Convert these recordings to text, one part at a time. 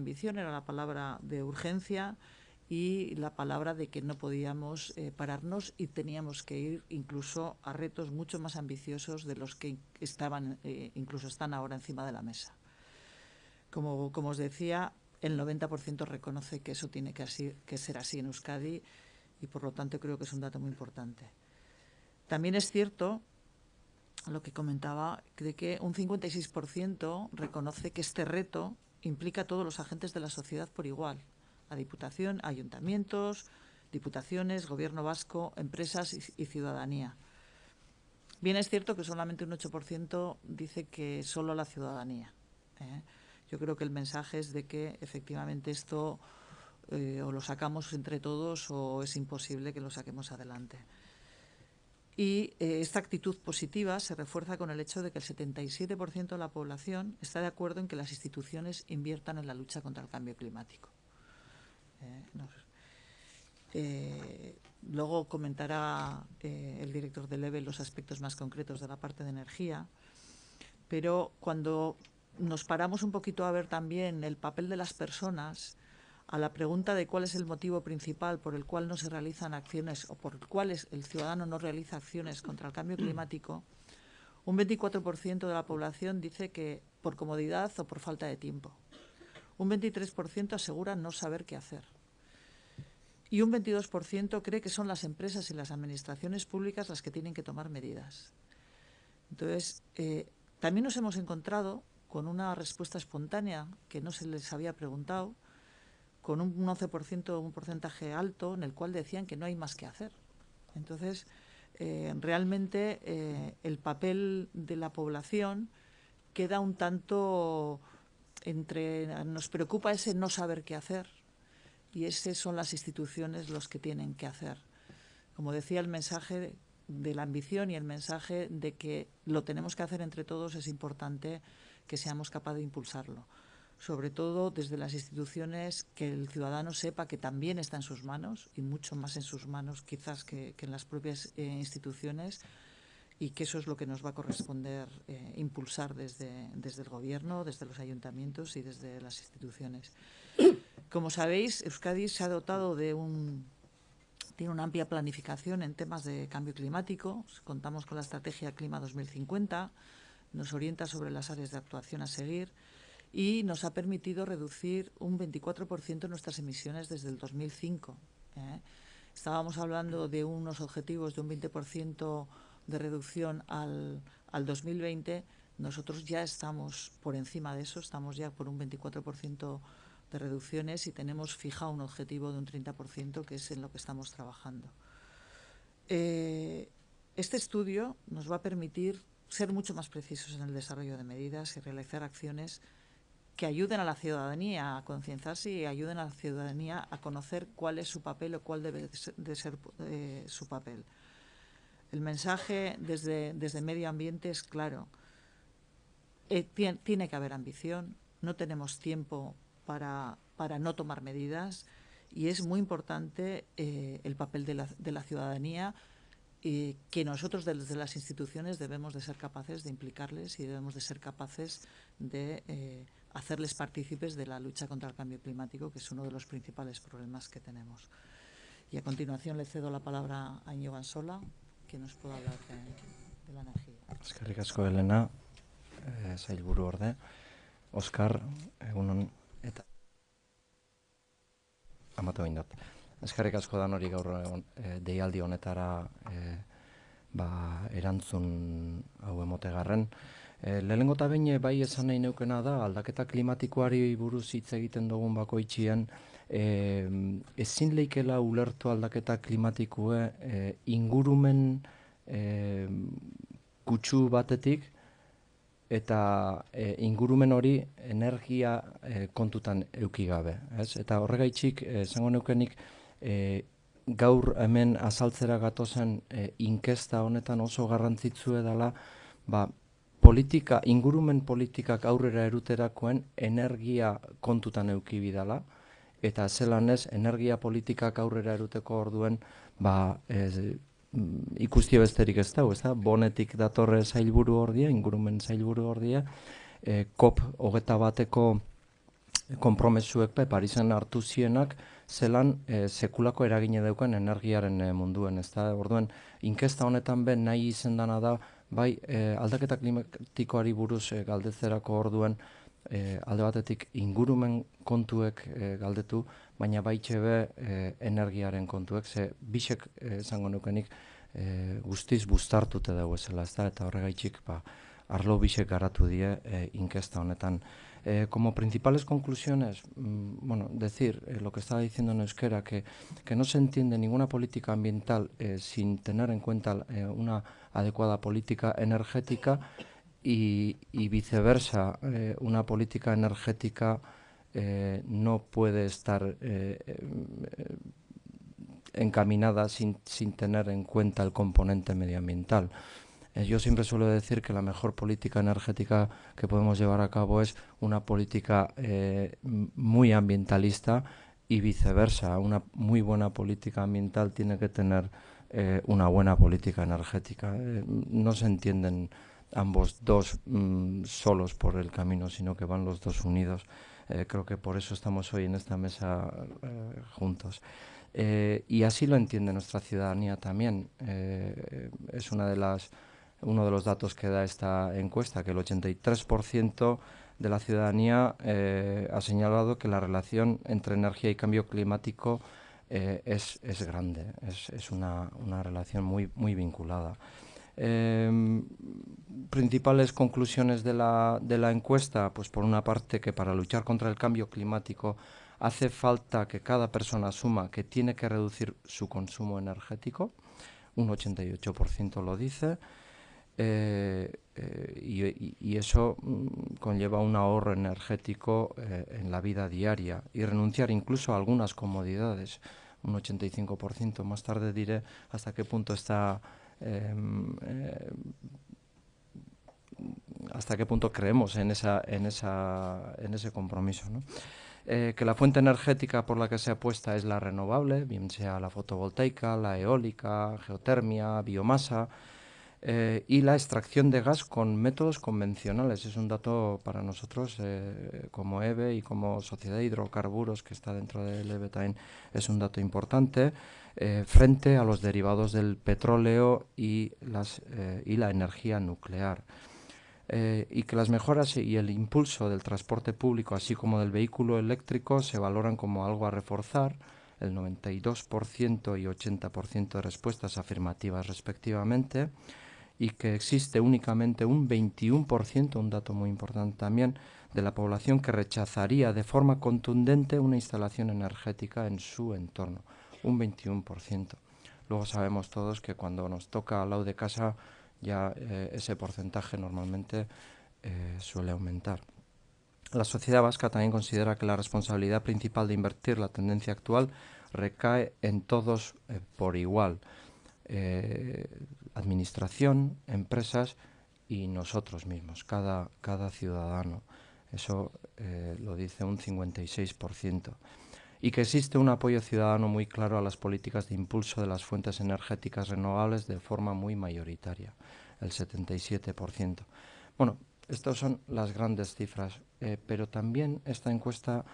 ambición, era la palabra de urgencia y la palabra de que no podíamos pararnos y teníamos que ir incluso a retos mucho más ambiciosos de los que incluso están ahora encima de la mesa. Como os decía, el 90% reconoce que eso tiene que ser así en Euskadi y por lo tanto creo que es un dato muy importante. También es cierto lo que comentaba, de que un 56% reconoce que este reto implica a todos los agentes de la sociedad por igual, a Diputación, ayuntamientos, diputaciones, Gobierno vasco, empresas y ciudadanía. Bien es cierto que solamente un 8% dice que solo la ciudadanía. Yo creo que el mensaje es de que efectivamente esto o lo sacamos entre todos o es imposible que lo saquemos adelante. Y esta actitud positiva se refuerza con el hecho de que el 77% de la población está de acuerdo en que las instituciones inviertan en la lucha contra el cambio climático. Luego comentará el director del EVE los aspectos más concretos de la parte de energía, pero cuando nos paramos un poquito a ver también el papel de las personas, a la pregunta de cuál es el motivo principal por el cual no se realizan acciones o por el cual el ciudadano no realiza acciones contra el cambio climático, un 24% de la población dice que por comodidad o por falta de tiempo. Un 23% asegura no saber qué hacer. Y un 22% cree que son las empresas y las administraciones públicas las que tienen que tomar medidas. Entonces, también nos hemos encontrado con una respuesta espontánea que no se les había preguntado, con un 11%, un porcentaje alto, en el cual decían que no hay más que hacer. Entonces, realmente el papel de la población queda un tanto nos preocupa ese no saber qué hacer y esas son las instituciones los que tienen que hacer. Como decía, el mensaje de la ambición y el mensaje de que lo tenemos que hacer entre todos es importante que seamos capaces de impulsarlo. Sobre todo desde las instituciones, que el ciudadano sepa que también está en sus manos y mucho más en sus manos quizás que en las propias instituciones y que eso es lo que nos va a corresponder impulsar desde el Gobierno, desde los ayuntamientos y desde las instituciones. Como sabéis, Euskadi se ha dotado tiene una amplia planificación en temas de cambio climático. Contamos con la Estrategia Clima 2050, nos orienta sobre las áreas de actuación a seguir y nos ha permitido reducir un 24% nuestras emisiones desde el 2005. Estábamos hablando de unos objetivos de un 20% de reducción al 2020. Nosotros ya estamos por encima de eso, estamos ya por un 24% de reducciones y tenemos fijado un objetivo de un 30%, que es en lo que estamos trabajando. Este estudio nos va a permitir ser mucho más precisos en el desarrollo de medidas y realizar acciones que ayuden a la ciudadanía a concienciarse y ayuden a la ciudadanía a conocer cuál es su papel o cuál debe de ser su papel. El mensaje desde medio ambiente es claro. Tiene que haber ambición, no tenemos tiempo para no tomar medidas y es muy importante el papel de la ciudadanía que nosotros desde las instituciones debemos de ser capaces de implicarles y debemos de ser capaces de hacerles partícipes de la lucha contra el cambio climático, que es uno de los principales problemas que tenemos. Y a continuación le cedo la palabra a Íñigo Ansola, que nos pueda hablar de la energía. Eskerrik asko, Elena, sailburu orde. Oskar, egunon eta amatu egin dut. Eskerrik asko danori gaur deialdi honetara erantzun hau emotegarren. Lehenengo eta behin bai esan nahi neukena da, aldaketa klimatikoari buruz hitz egiten dugun bakoitzien, ezin leikela ulertu aldaketa klimatikoe ingurumen kutsu batetik eta ingurumen hori energia kontutan eduki gabe. Eta horregaitzik, esango neukenik, gaur hemen azaltzera gatozen inkesta honetan oso garrantzitsua dela, ingurumen politikak aurrera eruterakoen energia kontutan eduki bidala, eta zelan ez, energia politikak aurrera eruteko orduen, ikustia besterik ez dago, bonetik datorre sailburu ordia, ingurumen sailburu ordia, COP 21-eko konpromesuek Parisen hartu zienak, zelan sekulako eragine daukan energiaren munduen. Orduan, inkesta honetan ben nahi izendana da, bai, aldaketa klimatikoari buruz galdetzerako orduan, alde batetik ingurumen kontuek galdetu, baina baitxe be energiaren kontuek, ze bisek esango nukenik guztiz bustartute dago ezela, eta horregaitxik arlo bisek garatu die inkesta honetan. Como principales conclusiones, bueno, decir lo que estaba diciendo en euskera, que no se entiende ninguna política ambiental sin tener en cuenta una adecuada política energética y viceversa, una política energética no puede estar encaminada sin tener en cuenta el componente medioambiental. Yo siempre suelo decir que la mejor política energética que podemos llevar a cabo es una política muy ambientalista y viceversa. Una muy buena política ambiental tiene que tener una buena política energética. No se entienden ambos dos solos por el camino, sino que van los dos unidos. Creo que por eso estamos hoy en esta mesa juntos. Y así lo entiende nuestra ciudadanía también. Es uno de los datos que da esta encuesta, que el 83% de la ciudadanía ha señalado que la relación entre energía y cambio climático es grande, es una relación muy vinculada. Principales conclusiones de la encuesta, pues por una parte que para luchar contra el cambio climático hace falta que cada persona asuma que tiene que reducir su consumo energético, un 88% lo dice, y eso conlleva un ahorro energético en la vida diaria y renunciar incluso a algunas comodidades, un 85%. Más tarde diré hasta qué punto hasta qué punto creemos en ese compromiso, ¿no? Que la fuente energética por la que se apuesta es la renovable, bien sea la fotovoltaica, la eólica, geotermia, biomasa, y la extracción de gas con métodos convencionales. Es un dato para nosotros como EVE y como Sociedad de Hidrocarburos, que está dentro del EVE también, es un dato importante frente a los derivados del petróleo y la energía nuclear. Y que las mejoras y el impulso del transporte público, así como del vehículo eléctrico, se valoran como algo a reforzar, el 92% y 80% de respuestas afirmativas respectivamente, y que existe únicamente un 21%, un dato muy importante también, de la población que rechazaría de forma contundente una instalación energética en su entorno, un 21%. Luego sabemos todos que cuando nos toca al lado de casa ya ese porcentaje normalmente suele aumentar. La sociedad vasca también considera que la responsabilidad principal de invertir la tendencia actual recae en todos por igual. Administración, empresas y nosotros mismos, cada ciudadano. Eso lo dice un 56%. Y que existe un apoyo ciudadano muy claro a las políticas de impulso de las fuentes energéticas renovables de forma muy mayoritaria, el 77%. Bueno, estas son las grandes cifras, pero también esta encuesta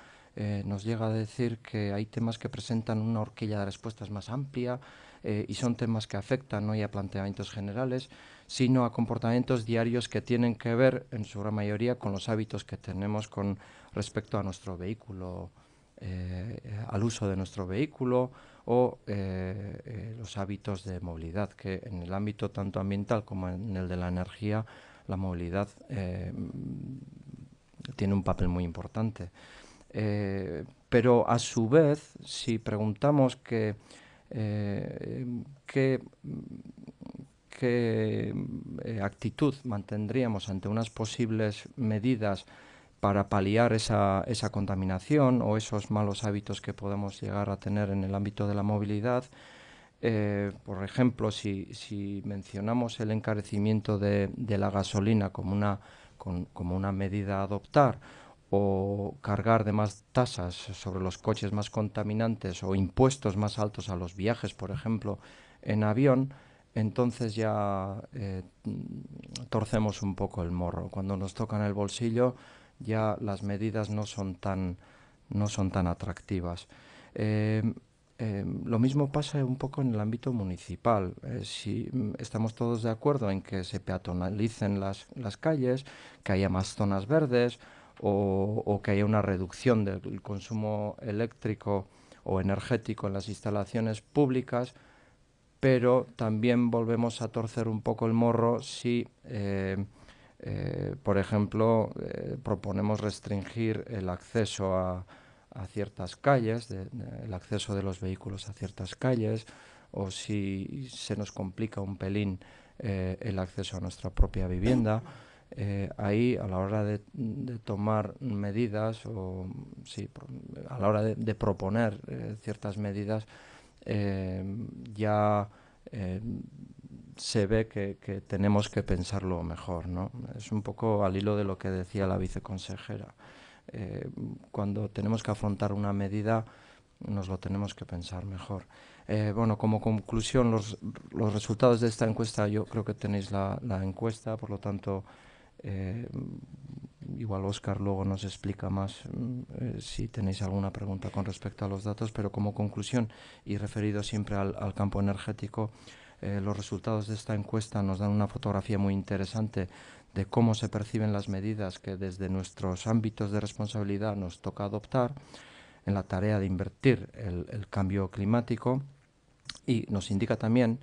nos llega a decir que hay temas que presentan una horquilla de respuestas más amplia y son temas que afectan no ya a planteamientos generales, sino a comportamientos diarios que tienen que ver, en su gran mayoría, con los hábitos que tenemos con respecto a nuestro vehículo, al uso de nuestro vehículo o los hábitos de movilidad, que en el ámbito tanto ambiental como en el de la energía, la movilidad tiene un papel muy importante. Pero a su vez, si preguntamos qué actitud mantendríamos ante unas posibles medidas para paliar esa contaminación o esos malos hábitos que podemos llegar a tener en el ámbito de la movilidad, por ejemplo, si mencionamos el encarecimiento de la gasolina como una medida a adoptar, o cargar de más tasas sobre los coches más contaminantes o impuestos más altos a los viajes, por ejemplo, en avión, entonces ya torcemos un poco el morro. Cuando nos toca en el bolsillo ya las medidas no son tan atractivas. Lo mismo pasa un poco en el ámbito municipal. Si estamos todos de acuerdo en que se peatonalicen las calles, que haya más zonas verdes o que haya una reducción del consumo eléctrico o energético en las instalaciones públicas, pero también volvemos a torcer un poco el morro si, por ejemplo, proponemos restringir el acceso a ciertas calles, el acceso de los vehículos a ciertas calles, o si se nos complica un pelín el acceso a nuestra propia vivienda. Ahí, a la hora de tomar medidas, o sí, a la hora de proponer ciertas medidas, ya eh, se ve que tenemos que pensarlo mejor, ¿no? Es un poco al hilo de lo que decía la viceconsejera. Cuando tenemos que afrontar una medida, nos lo tenemos que pensar mejor. Bueno, como conclusión, los resultados de esta encuesta, yo creo que tenéis la encuesta, por lo tanto, igual Óscar luego nos explica más si tenéis alguna pregunta con respecto a los datos, pero como conclusión y referido siempre al campo energético, los resultados de esta encuesta nos dan una fotografía muy interesante de cómo se perciben las medidas que desde nuestros ámbitos de responsabilidad nos toca adoptar en la tarea de invertir el cambio climático, y nos indica también,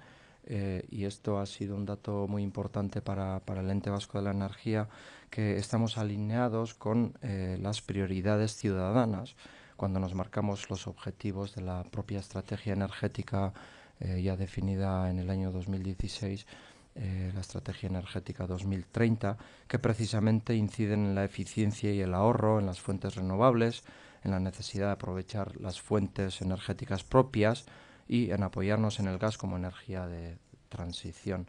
y esto ha sido un dato muy importante para el Ente Vasco de la Energía, que estamos alineados con las prioridades ciudadanas cuando nos marcamos los objetivos de la propia estrategia energética ya definida en el año 2016, la Estrategia Energética 2030, que precisamente inciden en la eficiencia y el ahorro en las fuentes renovables, en la necesidad de aprovechar las fuentes energéticas propias y en apoyarnos en el gas como energía de transición.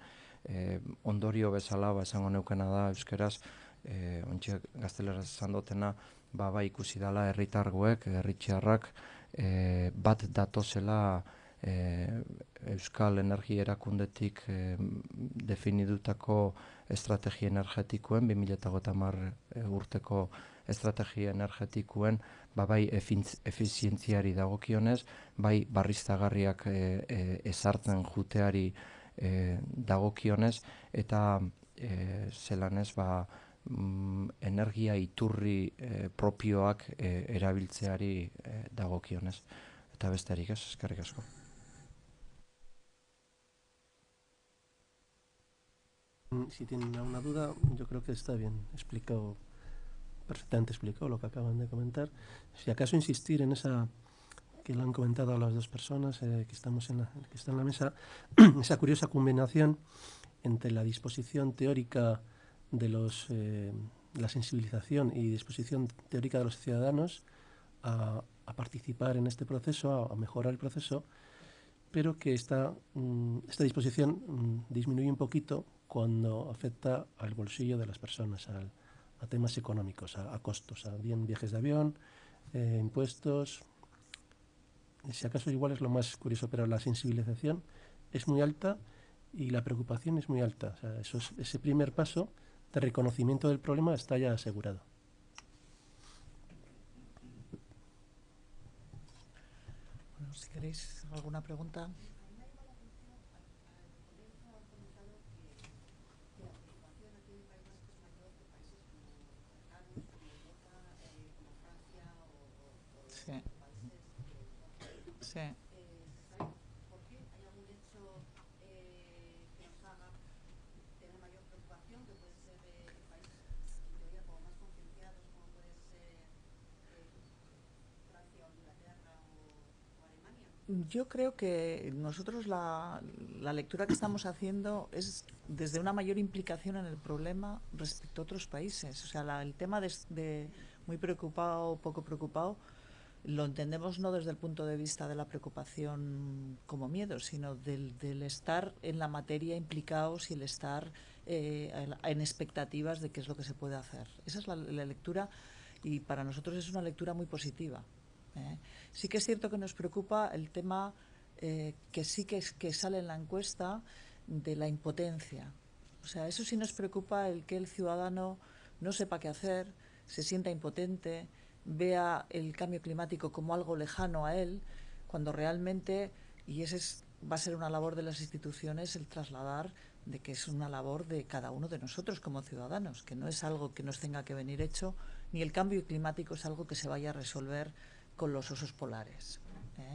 Ondorio bezala, esango neukena da, euskeraz, ontxe gazteleraz esan dutena, bai ikusi dela herritargoek, herritxearrak, bat datozela Euskal Energia Erakundetik definidutako estrategia energetikoen, 2030 urteko estrategia energetikoen, bai efizientziari dagokionez, bai barriztagarriak ezartzen juteari dagokionez, eta zelan ez, energia iturri propioak erabiltzeari dagokionez. Eta besterik ez, eskerrik asko. Si tienen alguna duda, yo creo que está bien explicado, perfectamente explicado lo que acaban de comentar. Si acaso insistir en esa que lo han comentado a las dos personas que están en la mesa, esa curiosa combinación entre la disposición teórica de la sensibilización y disposición teórica de los ciudadanos a participar en este proceso, a mejorar el proceso, pero que esta disposición disminuye un poquito cuando afecta al bolsillo de las personas, a temas económicos, a costos, a bien viajes de avión, impuestos. Si acaso igual es lo más curioso, pero la sensibilización es muy alta y la preocupación es muy alta. O sea, ese primer paso de reconocimiento del problema está ya asegurado. Bueno, si queréis alguna pregunta. Sí. Sí. ¿Por qué hay algún hecho que nos haga tener mayor preocupación, que puede ser en países en teoría como más concienciados, como puede ser Francia o Inglaterra o Alemania? Yo creo que nosotros la lectura que estamos haciendo es desde una mayor implicación en el problema respecto a otros países. O sea, el tema de muy preocupado, poco preocupado, lo entendemos no desde el punto de vista de la preocupación como miedo, sino del estar en la materia implicados y el estar en expectativas de qué es lo que se puede hacer. Esa es la lectura, y para nosotros es una lectura muy positiva. Sí que es cierto que nos preocupa el tema que sí que sale en la encuesta de la impotencia. O sea, eso sí nos preocupa, el que el ciudadano no sepa qué hacer, se sienta impotente, vea el cambio climático como algo lejano a él, cuando realmente, y va a ser una labor de las instituciones el trasladar de que es una labor de cada uno de nosotros como ciudadanos, que no es algo que nos tenga que venir hecho, ni el cambio climático es algo que se vaya a resolver con los osos polares,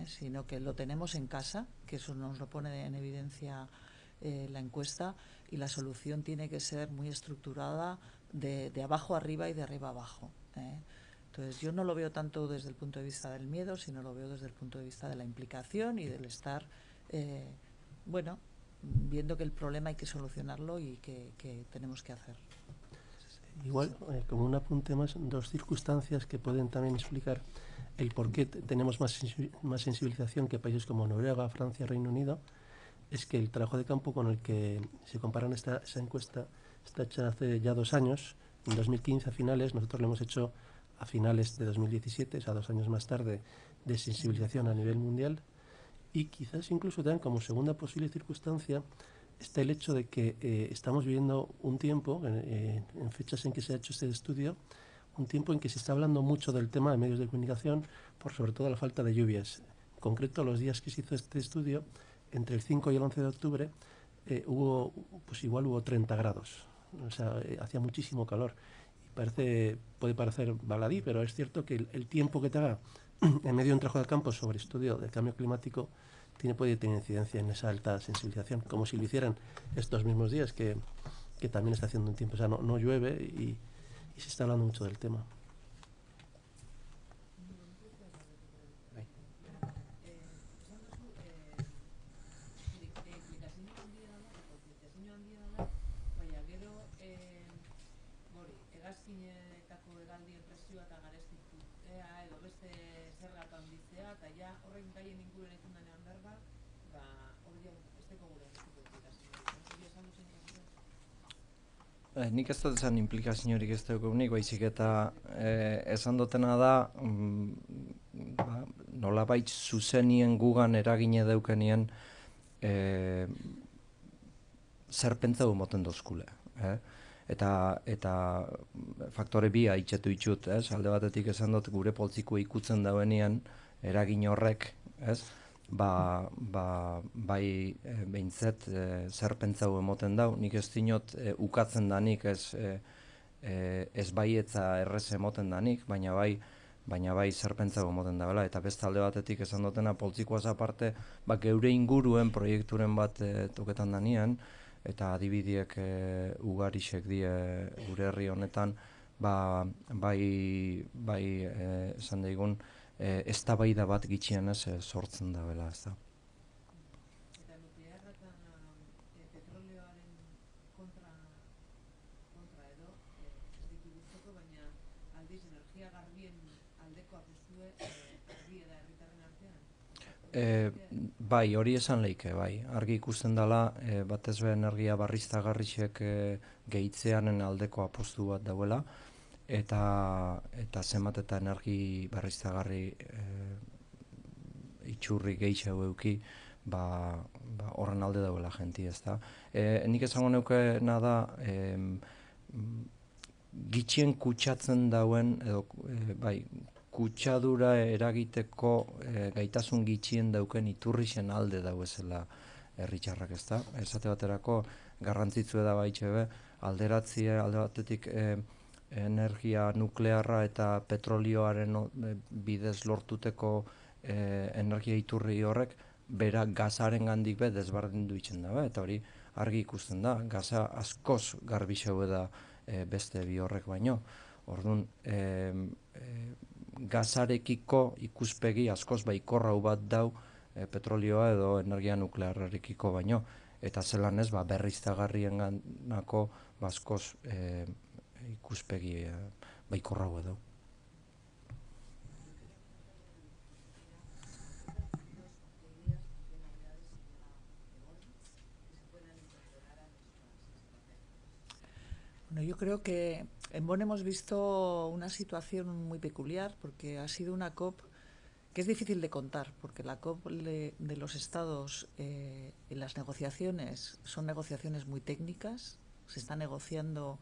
sino que lo tenemos en casa, que eso nos lo pone en evidencia la encuesta, y la solución tiene que ser muy estructurada de abajo arriba y de arriba abajo. Entonces yo no lo veo tanto desde el punto de vista del miedo, sino lo veo desde el punto de vista de la implicación y del estar, viendo que el problema hay que solucionarlo y que tenemos que hacer. Igual, como un apunte más, dos circunstancias que pueden también explicar el por qué tenemos más sensibilización que países como Noruega, Francia, Reino Unido, es que el trabajo de campo con el que se comparan esa encuesta está hecha hace ya 2 años, en 2015 a finales, nosotros lo hemos hecho a finales de 2017, o sea, 2 años más tarde, de sensibilización a nivel mundial, y quizás incluso también como segunda posible circunstancia está el hecho de que estamos viviendo un tiempo, en fechas en que se ha hecho este estudio, un tiempo en que se está hablando mucho del tema de medios de comunicación, por sobre todo la falta de lluvias. En concreto, los días que se hizo este estudio, entre el 5 y el 11 de octubre, igual hubo 30 grados. O sea, hacía muchísimo calor. Y puede parecer baladí, pero es cierto que el tiempo que te haga en medio de un trabajo de campo sobre estudio del cambio climático puede tener incidencia en esa alta sensibilización, como si lo hicieran estos mismos días, que también está haciendo un tiempo. O sea, no llueve y se está hablando mucho del tema. Nik ez dut esan implikaziorik ez daukagunik, baizik eta esan dutena da nolabait zuzenien gugan eragine daukenien zer pentsatu moten dozkule. Eta faktore bi aitzetu itxut, alde batetik esan dut gure poltzikoa ikutzen dauenean eragin horrek, bai behintzet zer pentsau emoten dau, nik ez dinot ukatzen danik ez baietza errez emoten danik, baina bai zer pentsau emoten daula, eta beste alde batetik esan dutena poltzikoaz aparte, geure inguruen proiekturen bat toketan danean, eta adibideak ugarisek die gure herri honetan, bai esan daigun, eztabaida bat gitxienez sortzen dabela, ez da. Eta nuklearra eta petrolioaren kontra edo, ez ditu guztoko, baina aldiz energia garbien aldeko apustue herri eta herritarren artean? Bai, hori esan leike, bai. Argi ikusten dela, batez be energia barriztagarrixek gehitzeanen aldeko apostu bat dauela, eta zenbat eta energi berriztagarri itxurri gehiago euki, horren alde dauela jenti, ez da. Nik esango neukena da, gitxien kutsatzen dauen, edo kutsadura eragiteko gaitasun gitxien dauken iturrixen alde dauezela herritxarrak, ez da. Esate baterako garrantzitzu da baitxe alderatzea, alde batetik energia nuklearra eta petrolioaren bidez lortuteko energia iturri horrek bera gazaren gandik desberdindu itzen da, eta hori argi ikusten da, gaza askoz garbixau da beste bi horrek baino. Orduan, gazarekiko ikuspegi askoz baikorrau bat dau petrolioa edo energia nuklearrekiko baino, eta zelan ez berriztagarrien ganako askoz ikuspegi baikorrau edo. Bueno, yo creo que en Bonn hemos visto una situación muy peculiar, porque ha sido una COP que es difícil de contar, porque la COP de los estados en las negociaciones son negociaciones muy técnicas, se está negociando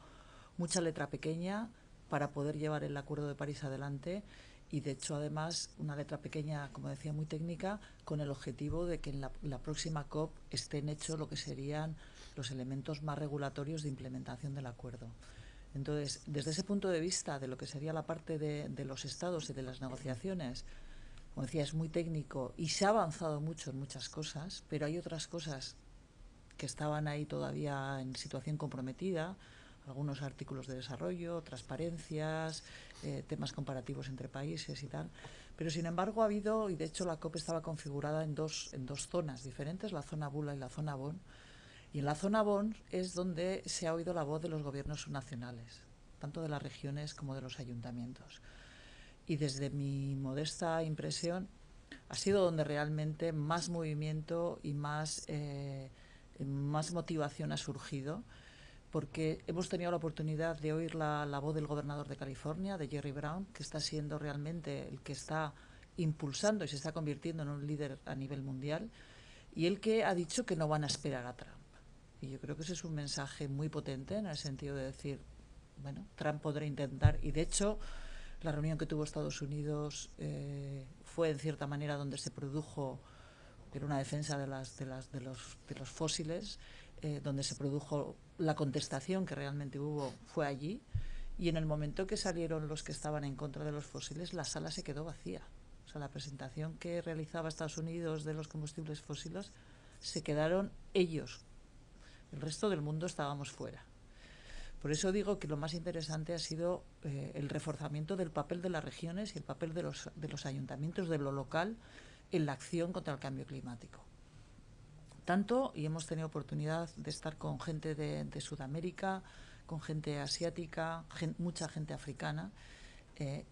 mucha letra pequeña, para poder llevar el Acuerdo de París adelante. Y de hecho, además, una letra pequeña, como decía, muy técnica, con el objetivo de que en la próxima COP estén hechos lo que serían los elementos más regulatorios de implementación del acuerdo. Entonces, desde ese punto de vista de lo que sería la parte de los estados y de las negociaciones, como decía, es muy técnico y se ha avanzado mucho en muchas cosas, pero hay otras cosas que estaban ahí todavía en situación comprometida, algunos artículos de desarrollo, transparencias, temas comparativos entre países y tal. Pero, sin embargo, ha habido, y de hecho la COP estaba configurada en dos zonas diferentes, la zona Bula y la zona Bonn. Y en la zona Bonn es donde se ha oído la voz de los gobiernos subnacionales, tanto de las regiones como de los ayuntamientos. Y desde mi modesta impresión, ha sido donde realmente más movimiento y más motivación ha surgido, porque hemos tenido la oportunidad de oír la voz del gobernador de California, de Jerry Brown, que está siendo realmente el que está impulsando y se está convirtiendo en un líder a nivel mundial, y el que ha dicho que no van a esperar a Trump. Y yo creo que ese es un mensaje muy potente en el sentido de decir, bueno, Trump podrá intentar, y de hecho la reunión que tuvo Estados Unidos fue en cierta manera donde se produjo, era una defensa de los fósiles, donde se produjo la contestación que realmente hubo, fue allí, y en el momento que salieron los que estaban en contra de los fósiles, la sala se quedó vacía. O sea, la presentación que realizaba Estados Unidos de los combustibles fósiles, se quedaron ellos. El resto del mundo estábamos fuera. Por eso digo que lo más interesante ha sido el reforzamiento del papel de las regiones y el papel de los ayuntamientos, de lo local, en la acción contra el cambio climático. Tanto, y hemos tenido oportunidad de estar con gente de Sudamérica, con gente asiática, mucha gente africana,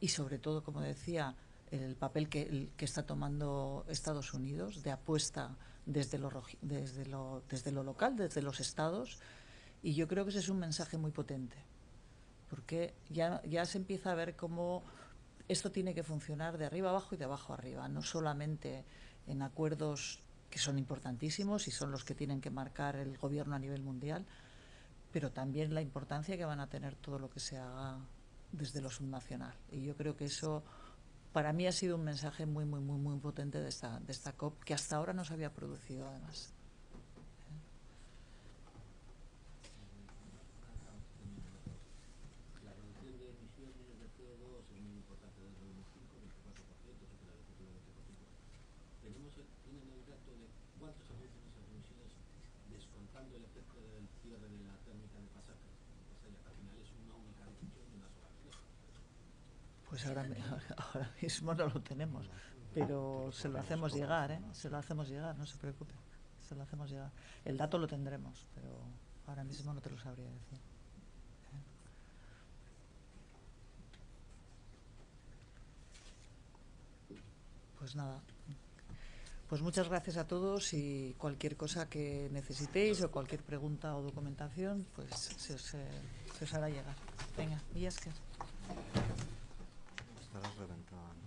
y sobre todo, como decía, el papel que está tomando Estados Unidos de apuesta desde lo local, desde los estados. Y yo creo que ese es un mensaje muy potente, porque ya se empieza a ver cómo esto tiene que funcionar de arriba abajo y de abajo arriba, no solamente en acuerdos que son importantísimos y son los que tienen que marcar el gobierno a nivel mundial, pero también la importancia que van a tener todo lo que se haga desde lo subnacional. Y yo creo que eso, para mí, ha sido un mensaje muy, muy, muy, muy potente de esta COP, que hasta ahora no se había producido, además. Pues ahora mismo no lo tenemos, pero se lo hacemos llegar, se lo hacemos llegar, no se preocupe, se lo hacemos llegar. El dato lo tendremos, pero ahora mismo no te lo sabría decir. Pues nada, pues muchas gracias a todos, y cualquier cosa que necesitéis o cualquier pregunta o documentación, pues se os hará llegar. Venga, y es que... Estarás reventado.